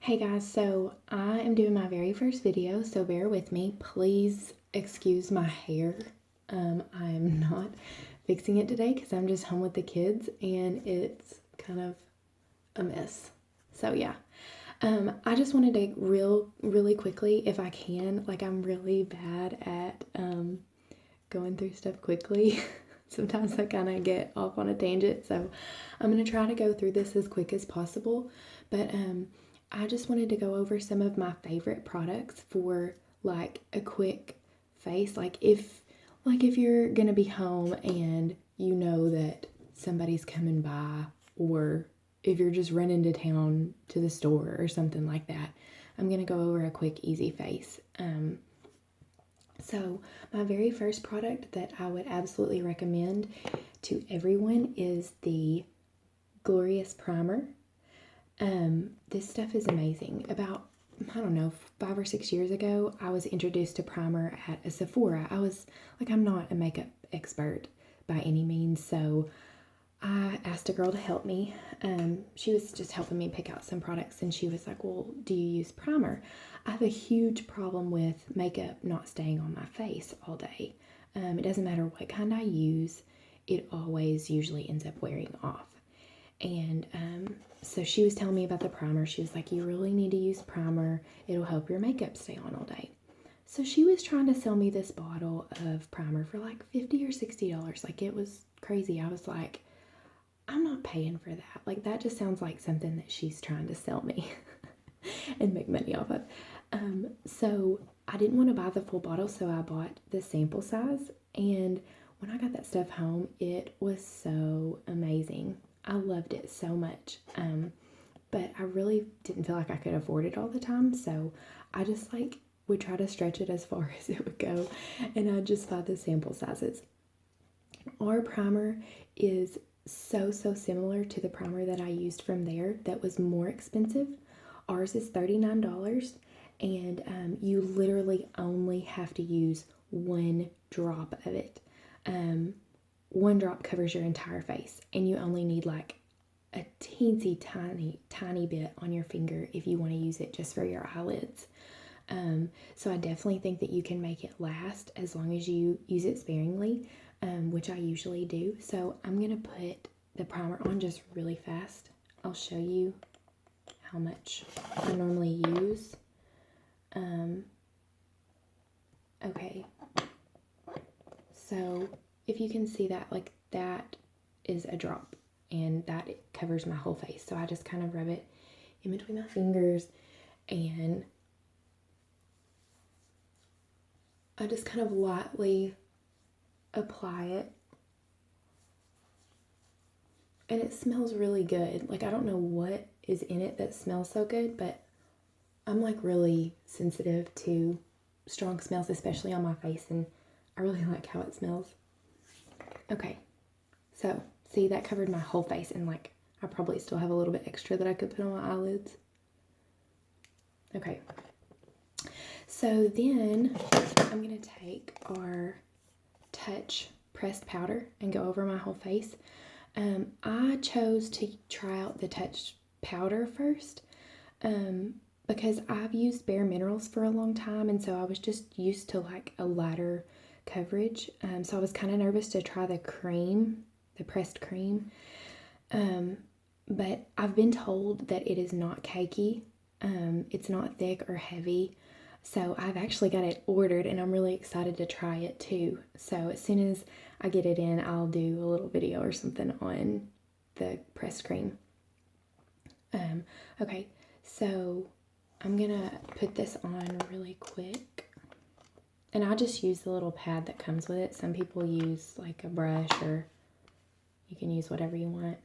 Hey guys, so I am doing my very first video, so bear with me. Please excuse my hair. I'm not fixing it today because I'm just home with the kids and it's kind of a mess. So yeah, I just wanted to really quickly, if I can, like I'm really bad at going through stuff quickly. Sometimes I kind of get off on a tangent, so I'm going to try to go through this as quick as possible. But I just wanted to go over some of my favorite products for like a quick face. Like if you're going to be home and you know that somebody's coming by, or if you're just running to town to the store or something like that, I'm going to go over a quick easy face. So my very first product that I would absolutely recommend to everyone is the Glorious Primer. This stuff is amazing. About, I don't know, 5 or 6 years ago, I was introduced to primer at a Sephora. I'm not a makeup expert by any means, so I asked a girl to help me. She was just helping me pick out some products, and she was like, well, do you use primer? I have a huge problem with makeup not staying on my face all day. It doesn't matter what kind I use, it always usually ends up wearing off. And so she was telling me about the primer. She was like, you really need to use primer. It'll help your makeup stay on all day. So she was trying to sell me this bottle of primer for like $50 or $60. Like, it was crazy. I was like, I'm not paying for that. Like, that just sounds like something that she's trying to sell me and make money off of. So I didn't want to buy the full bottle, so I bought the sample size. And when I got that stuff home, it was so amazing. I loved it so much. But I really didn't feel like I could afford it all the time, so I just would try to stretch it as far as it would go, and I'd just buy the sample sizes. Our primer is so similar to the primer that I used from there that was more expensive. Ours is $39, and you literally only have to use one drop of it. One drop covers your entire face, and you only need like a teensy tiny bit on your finger if you want to use it just for your eyelids. So I definitely think that you can make it last as long as you use it sparingly, which I usually do. So I'm going to put the primer on just really fast. I'll show you how much I normally use. Okay. So if you can see that, like, that is a drop, and that covers my whole face. So I just kind of rub it in between my fingers, and I just kind of lightly apply it, and it smells really good. Like, I don't know what is in it that smells so good, but I'm like really sensitive to strong smells, especially on my face, and I really like how it smells. Okay, so see, that covered my whole face, and like I probably still have a little bit extra that I could put on my eyelids. Okay, so then I'm gonna take our Touch pressed powder and go over my whole face. I chose to try out the Touch powder first because I've used Bare Minerals for a long time, and so I was just used to like a lighter coverage. So I was kind of nervous to try the cream, the pressed cream. But I've been told that it is not cakey. It's not thick or heavy. So I've actually got it ordered, and I'm really excited to try it too. So as soon as I get it in, I'll do a little video or something on the pressed cream. Okay, so I'm gonna put this on really quick. And I just use the little pad that comes with it. Some people use like a brush, or you can use whatever you want.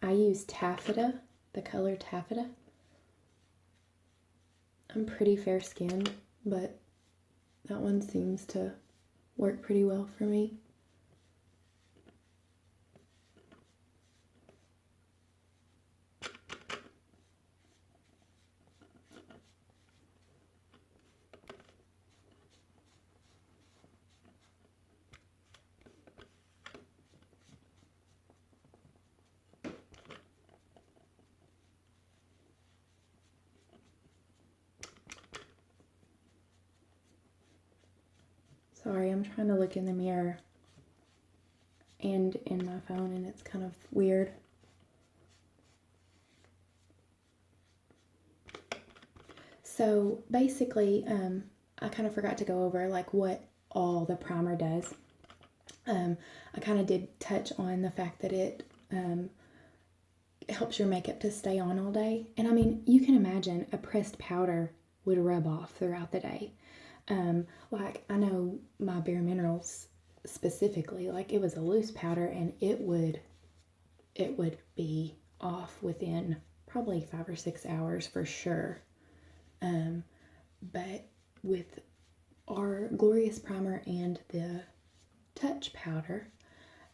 I use taffeta, the color taffeta. I'm pretty fair skinned, but that one seems to work pretty well for me. Sorry, I'm trying to look in the mirror and in my phone, and it's kind of weird. So basically, I kind of forgot to go over like what all the primer does. I kind of did touch on the fact that it helps your makeup to stay on all day. And I mean, you can imagine a pressed powder would rub off throughout the day. Like I know my Bare Minerals specifically, like it was a loose powder and it would be off within probably 5 or 6 hours for sure. But with our Glorious Primer and the Touch Powder,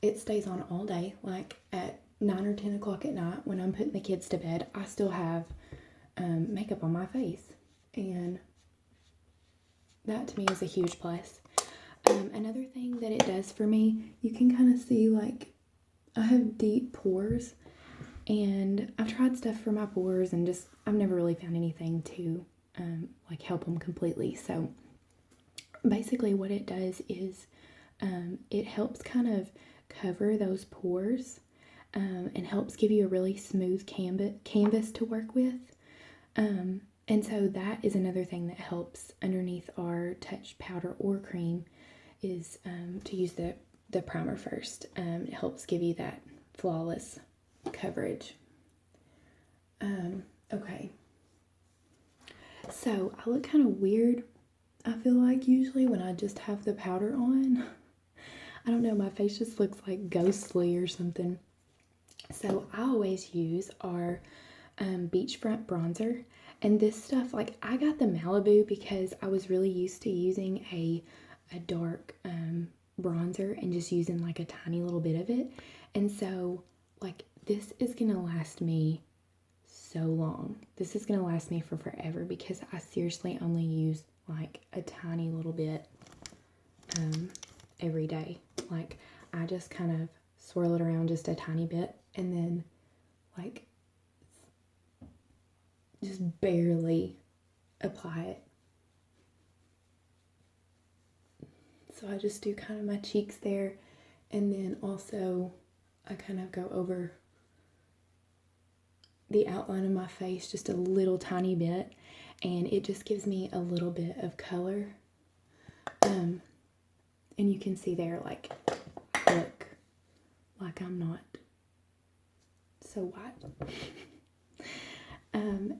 it stays on all day. Like at 9 or 10 o'clock at night when I'm putting the kids to bed, I still have makeup on my face, and that to me is a huge plus. Another thing that it does for me, you can kind of see like I have deep pores, and I've tried stuff for my pores and just I've never really found anything to like help them completely. So basically what it does is it helps kind of cover those pores and helps give you a really smooth canvas to work with. And so that is another thing that helps underneath our touch powder or cream is to use the primer first. It helps give you that flawless coverage. Okay. So I look kind of weird, I feel like, usually when I just have the powder on. I don't know, my face just looks like ghostly or something. So I always use our beachfront bronzer. And this stuff, like I got the Malibu because I was really used to using a dark bronzer and just using like a tiny little bit of it. And so like this is gonna last me so long. This is gonna last me for forever because I seriously only use like a tiny little bit every day. Like I just kind of swirl it around just a tiny bit and then like just barely apply it. So I just do kind of my cheeks there, and then also I kind of go over the outline of my face just a little tiny bit, and it just gives me a little bit of color. And you can see there, like, look, like I'm not so white.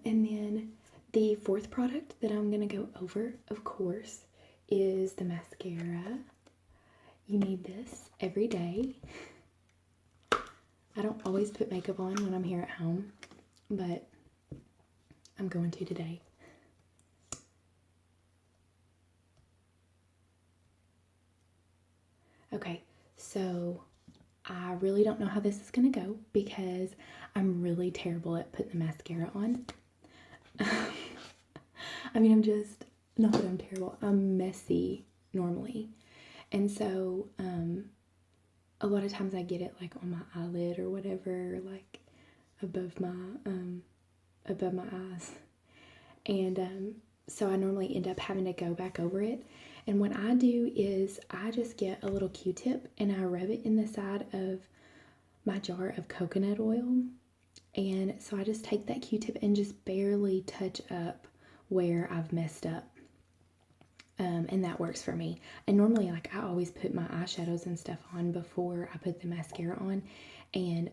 And then the fourth product that I'm going to go over, of course, is the mascara. You need this every day. I don't always put makeup on when I'm here at home, but I'm going to today. Okay, so I really don't know how this is going to go because I'm really terrible at putting the mascara on. I mean, not that I'm terrible, I'm messy normally. And so, a lot of times I get it like on my eyelid or whatever, like above my eyes. And so I normally end up having to go back over it. And what I do is I just get a little Q-tip and I rub it in the side of my jar of coconut oil. And so I just take that Q-tip and just barely touch up where I've messed up. And that works for me. And normally, like, I always put my eyeshadows and stuff on before I put the mascara on. And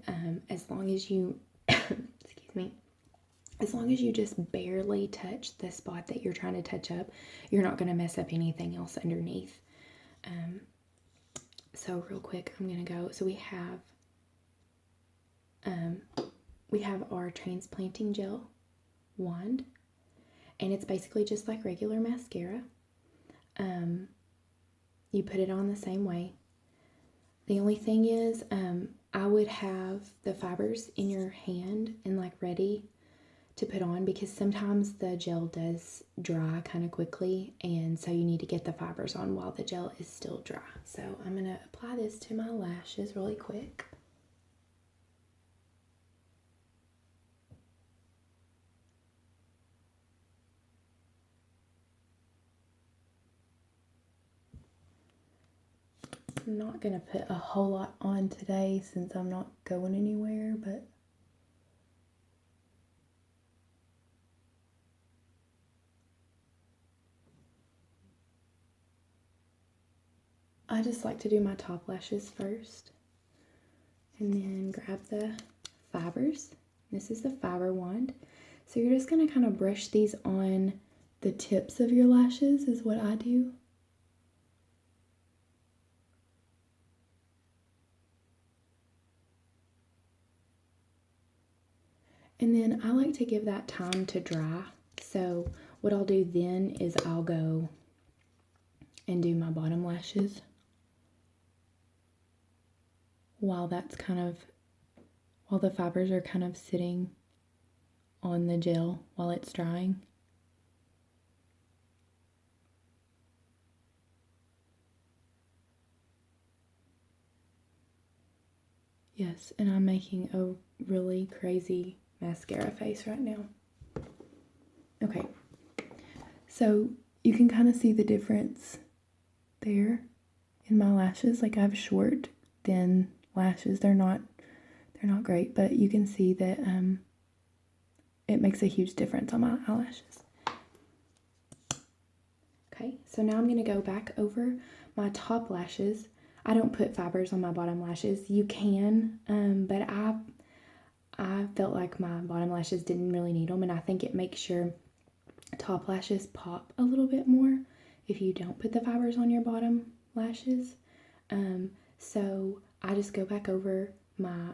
as long as you, excuse me, as long as you just barely touch the spot that you're trying to touch up, you're not going to mess up anything else underneath. So real quick, I'm going to go. So we have our transplanting gel wand, and it's basically just like regular mascara. You put it on the same way. The only thing is, I would have the fibers in your hand and like ready to put on because sometimes the gel does dry kind of quickly, and so you need to get the fibers on while the gel is still dry. So I'm going to apply this to my lashes really quick. I'm not going to put a whole lot on today since I'm not going anywhere, but I just like to do my top lashes first and then grab the fibers. This is the fiber wand. So you're just going to kind of brush these on the tips of your lashes is what I do. And then I like to give that time to dry. So what I'll do then is I'll go and do my bottom lashes while the fibers are kind of sitting on the gel while it's drying. Yes, and I'm making a really crazy mascara face right now. Okay, so you can kind of see the difference there in my lashes. Like I have short, thin lashes. They're not great, but you can see that it makes a huge difference on my eyelashes. Okay, so now I'm going to go back over my top lashes. I don't put fibers on my bottom lashes. You can, but I felt like my bottom lashes didn't really need them, and I think it makes your top lashes pop a little bit more if you don't put the fibers on your bottom lashes. So I just go back over my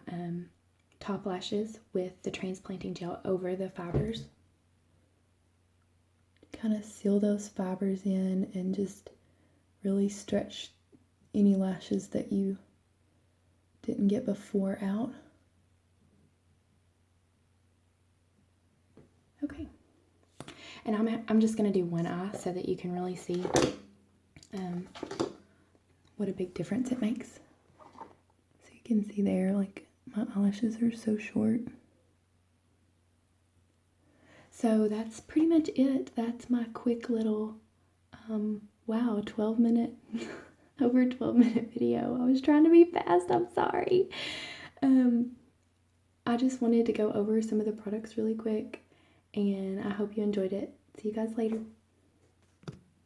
top lashes with the transplanting gel over the fibers. Kind of seal those fibers in and just really stretch any lashes that you didn't get before out. Okay, and I'm just going to do one eye so that you can really see what a big difference it makes. So you can see there, like my eyelashes are so short. So that's pretty much it. That's my quick little, wow, 12-minute, over 12-minute video. I was trying to be fast, I'm sorry. I just wanted to go over some of the products really quick, and I hope you enjoyed it. See you guys later.